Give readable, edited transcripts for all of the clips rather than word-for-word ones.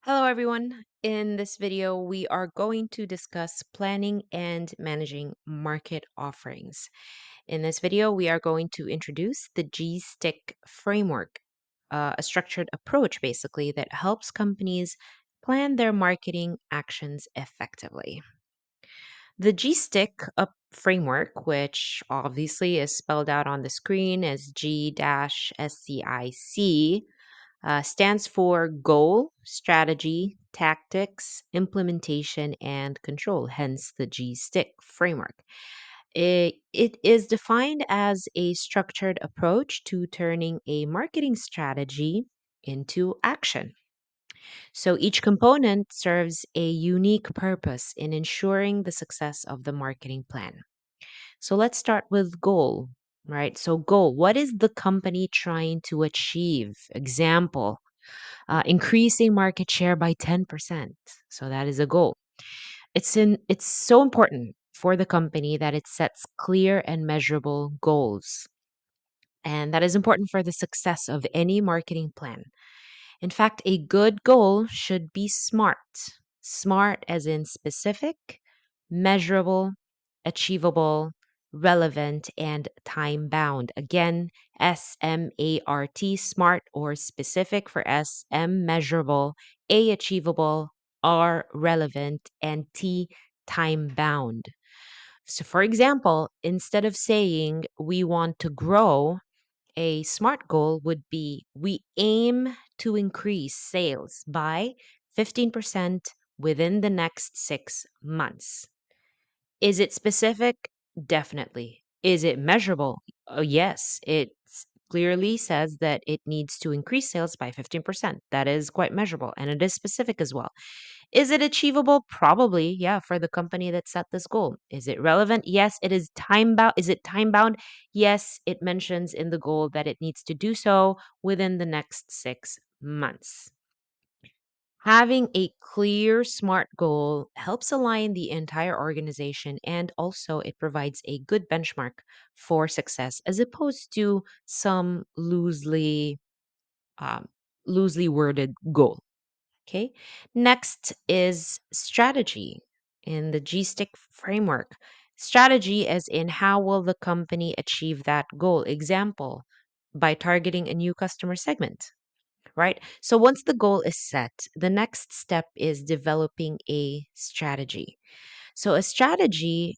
Hello, everyone. In this video, we are going to discuss planning and managing market offerings. In this video, we are going to introduce the G-Stick framework, a structured approach basically that helps companies plan their marketing actions effectively. The G-Stick framework, which obviously is spelled out on the screen as G-SCIC, stands for goal, strategy, tactics, implementation, and control, hence the G stick framework. It is defined as a structured approach to turning a marketing strategy into action. So each component serves a unique purpose in ensuring the success of the marketing plan. So let's start with goal, right? So, goal, what is the company trying to achieve? Example, increasing market share by 10%. So that is a goal. It's so important for the company that it sets clear and measurable goals. And that is important for the success of any marketing plan. In fact, a good goal should be SMART. SMART as in specific, measurable, achievable, relevant, and time bound. Again, SMART, SMART or specific for SM, measurable, A, achievable, R, relevant, and T, time bound. So, for example, instead of saying we want to grow, a SMART goal would be we aim to increase sales by 15% within the next 6 months. Is it specific? Definitely. Is it measurable? Yes. It clearly says that it needs to increase sales by 15%. That is quite measurable and it is specific as well. Is it achievable? Probably, yeah, for the company that set this goal. Is it relevant? Yes, it is time bound. Is it time bound? Yes, it mentions in the goal that it needs to do so within the next 6 months. Having a clear, smart goal helps align the entire organization and also it provides a good benchmark for success as opposed to some um, loosely worded goal. Okay. Next is strategy in the G Stick framework. Strategy, as in how will the company achieve that goal? Example, by targeting a new customer segment, right? So once the goal is set, the next step is developing a strategy. So a strategy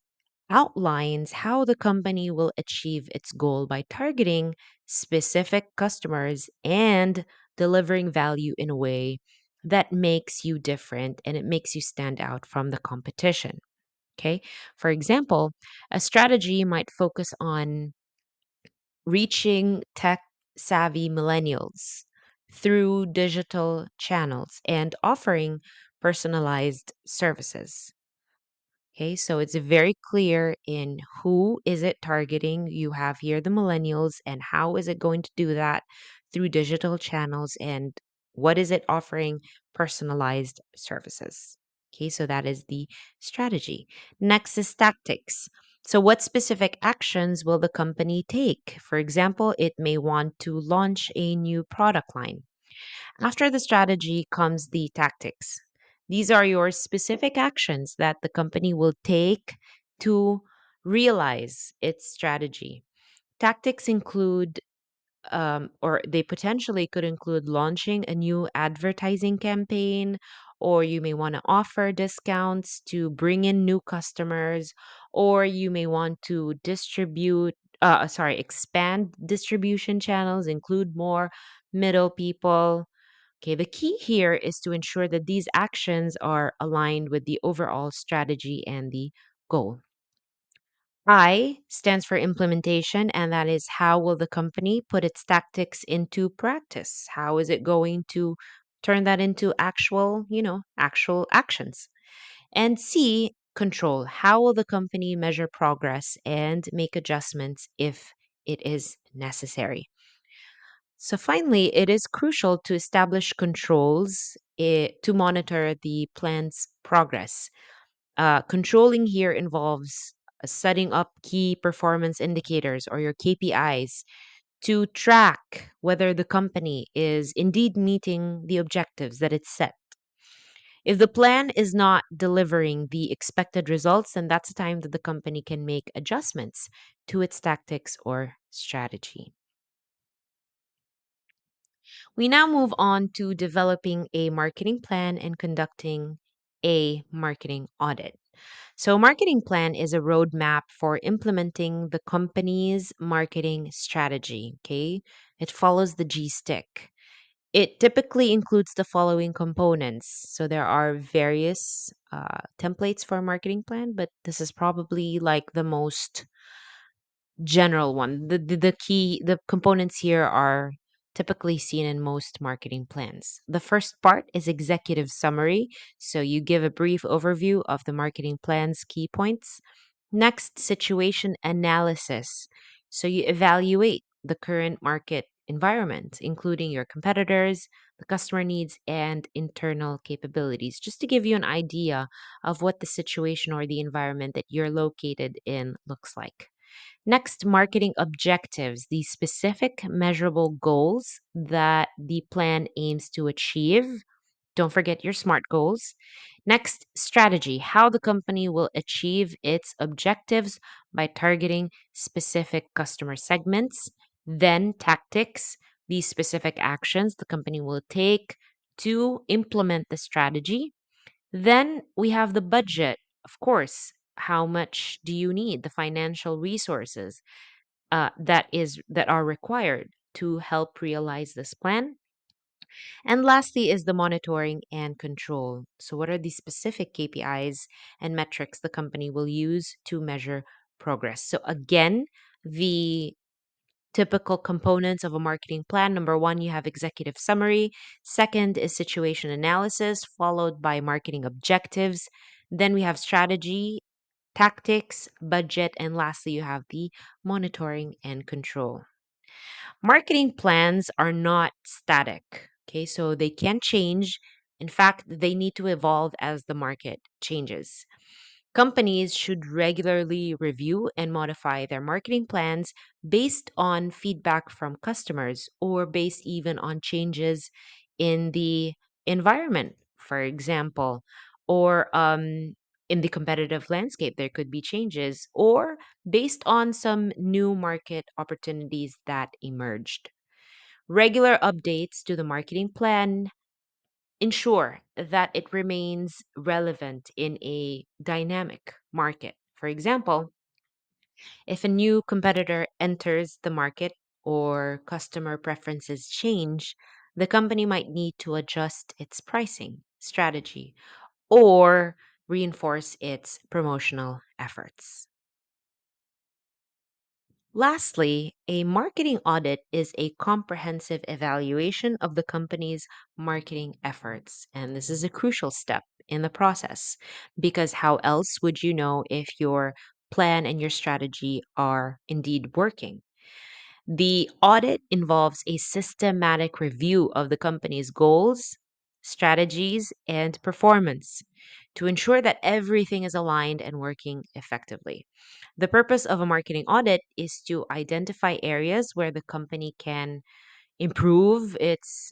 outlines how the company will achieve its goal by targeting specific customers and delivering value in a way that makes you different and it makes you stand out from the competition. Okay. For example, a strategy might focus on reaching tech savvy millennials through digital channels and offering personalized services. Okay, so it's very clear in who is it targeting. You have here the millennials and how is it going to do that through digital channels and what is it offering personalized services. Okay, so that is the strategy. Next is tactics. So what specific actions will the company take? For example, it may want to launch a new product line. After the strategy comes the tactics. These are your specific actions that the company will take to realize its strategy. Tactics include, or they potentially could include launching a new advertising campaign, or you may want to offer discounts to bring in new customers, or you may want to expand distribution channels, include more middle people. Okay, the key here is to ensure that these actions are aligned with the overall strategy and the goal. I stands for implementation, and that is how will the company put its tactics into practice? How is it going to turn that into actual actions? And C, control. How will the company measure progress and make adjustments if it is necessary? So, finally, it is crucial to establish controls to monitor the plan's progress. Controlling here involves setting up key performance indicators or your KPIs to track whether the company is indeed meeting the objectives that it's set. If the plan is not delivering the expected results, then that's a time that the company can make adjustments to its tactics or strategy. We now move on to developing a marketing plan and conducting a marketing audit. So, marketing plan is a roadmap for implementing the company's marketing strategy. Okay. It follows the G stick. It typically includes the following components. So, there are various templates for a marketing plan, but this is probably like the most general one. The components here are typically seen in most marketing plans. The first part is executive summary. So you give a brief overview of the marketing plan's key points. Next, situation analysis. So you evaluate the current market environment, including your competitors, the customer needs, and internal capabilities, just to give you an idea of what the situation or the environment that you're located in looks like. Next, marketing objectives, the specific measurable goals that the plan aims to achieve. Don't forget your SMART goals. Next, strategy, how the company will achieve its objectives by targeting specific customer segments. Then, tactics, the specific actions the company will take to implement the strategy. Then we have the budget, of course. How much do you need? The financial resources that are required to help realize this plan. And lastly is the monitoring and control. So what are the specific KPIs and metrics the company will use to measure progress? So again, the typical components of a marketing plan. Number one, you have executive summary. Second is situation analysis, followed by marketing objectives. Then we have strategy, tactics, budget, and lastly, you have the monitoring and control. Marketing plans are not static. Okay, so they can change. In fact, they need to evolve as the market changes. Companies should regularly review and modify their marketing plans based on feedback from customers or based even on changes in the environment, for example, or in the competitive landscape, there could be changes, or based on some new market opportunities that emerged. Regular updates to the marketing plan ensure that it remains relevant in a dynamic market. For example, if a new competitor enters the market or customer preferences change, the company might need to adjust its pricing strategy or reinforce its promotional efforts. Lastly, a marketing audit is a comprehensive evaluation of the company's marketing efforts. And this is a crucial step in the process because how else would you know if your plan and your strategy are indeed working? The audit involves a systematic review of the company's goals, strategies, and performance to ensure that everything is aligned and working effectively. The purpose of a marketing audit is to identify areas where the company can improve its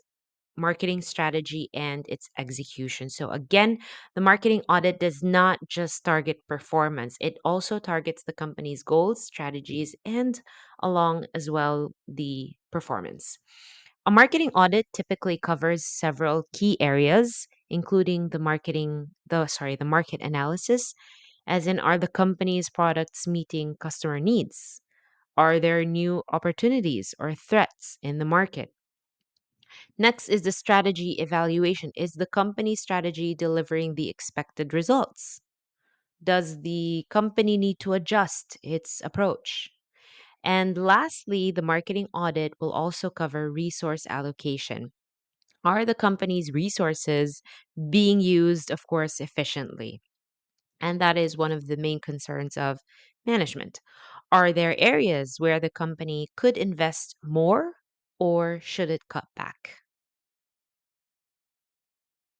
marketing strategy and its execution. So, again, the marketing audit does not just target performance, it also targets the company's goals, strategies, and along as well the performance. A marketing audit typically covers several key areas, including the market analysis, as in are the company's products meeting customer needs? Are there new opportunities or threats in the market? Next is the strategy evaluation. Is the company strategy delivering the expected results? Does the company need to adjust its approach? And lastly, the marketing audit will also cover resource allocation. Are the company's resources being used, of course, efficiently? And that is one of the main concerns of management. Are there areas where the company could invest more or should it cut back?